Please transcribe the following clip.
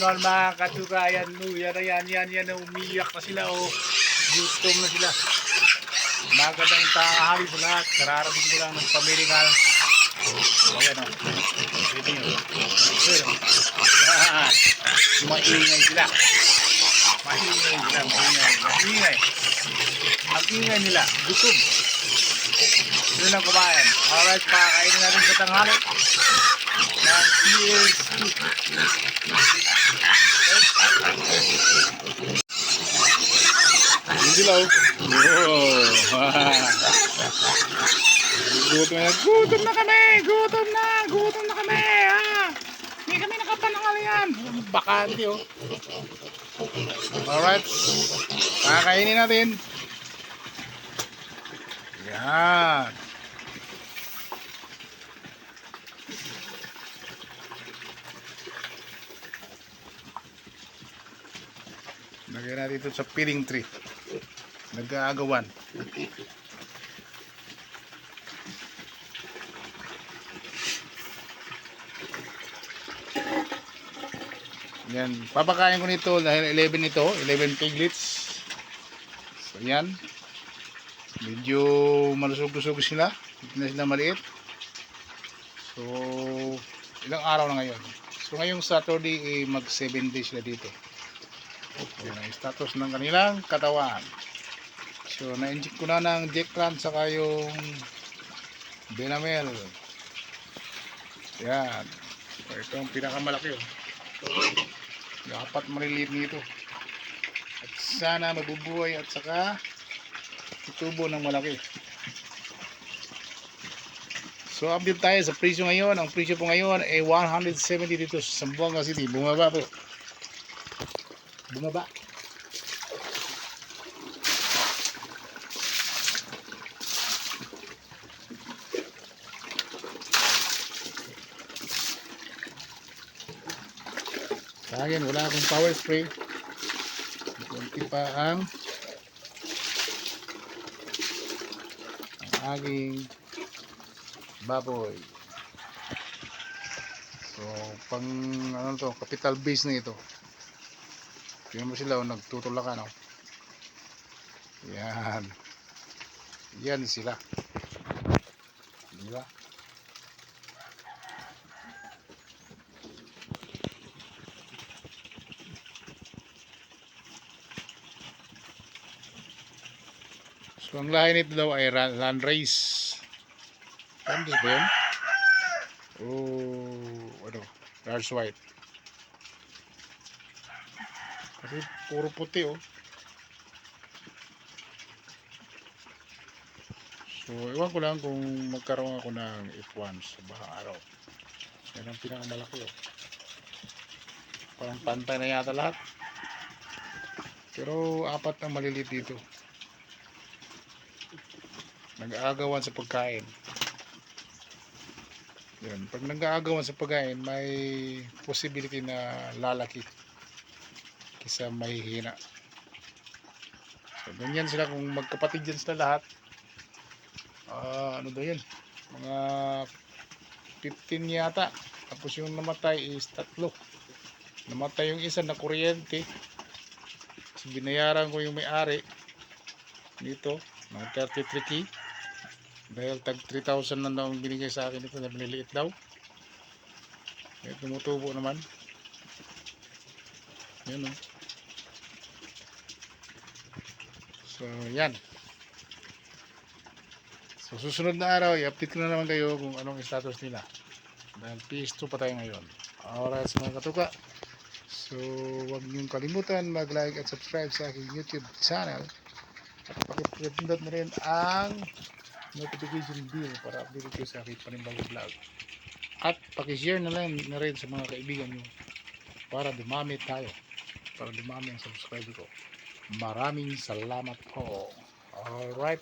naman mga katuka. Ayan, yan, umiyak na sila, oh. Gutom na sila. Magandang tanghali sa lahat. Kararating ko lang ng pamilihan. Ayan, oh. Maingay sila. Mag-ingay nila. Gutom. Yun ang kumain. Alright, pakakainin natin sa tanghali. Ng PS2. Yun sila, oh. Gutom na kami. Gutom na kami. Hindi kami nakapanangalian. Bakante, oh. Alright. Pakakainin natin. Yan. Lagyan natin ito sa feeding tree. Nag-aagawan. Yan. Papakain ko nito dahil 11 ito. 11 piglets. So yan. Medyo malusog-lusog sila. Hindi na sila maliit. So ilang araw na ngayon. So ngayong Saturday mag 7 days sila dito. Yan ang status ng kanilang katawan. So na-inject ko na ng Jeclan saka yung Benamel. Yan. So, ito ang pinakamalaki, oh. Dapat maliliit nito. At sana mabubuhay at saka tutubo ng malaki. So update tayo sa presyo ngayon. Ang presyo po ngayon ay 170 dito sa Zamboanga City. Bumaba po. Bumaba. Sa akin wala akong power spray. Kunti pa ang aking baboy. So pang ano to, capital base na ito. Tingnan mo sila, nagtutulakan, oh. Yan. Yan sila. Diba? So ang lahi nito daw ay Landrace. Landrace ba yun? Oh, ano? Large white. Kasi puro puti, oh. So iwan ko lang kung magkaroon ako ng F1 sa bahang araw. Yan ang pinakamalaki, oh. Parang pantay na yata lahat. Pero apat ang maliliit dito. Nag-aagawan sa pagkain. Yan. Pag nag-aagawan sa pagkain, may possibility na lalaki kisa may hina. So ganyan sila kung magkapatid dyan sila lahat. Ano ba yan? Mga 15 yata. Tapos yung namatay is 3. Namatay yung isa na kuryente. So binayaran ko yung may-ari dito ng 33K. Dahil tag 3,000 na daw ang binigay sa akin ito na piniliit daw. Eh, tumutubo naman. Yan, oh. So yan. So susunod na araw i-update ko na naman kayo kung anong status nila. Dahil PS2 pa tayo ngayon. Alright mga katuka. So huwag niyong kalimutan mag-like at subscribe sa aking YouTube channel. At pakipindot na rin ang notification bell para update kayo sa aking panibagong vlog. At pakishare na rin sa mga kaibigan nyo para dumami tayo. Para dumami ang subscribe ko. Maraming salamat po. Alright.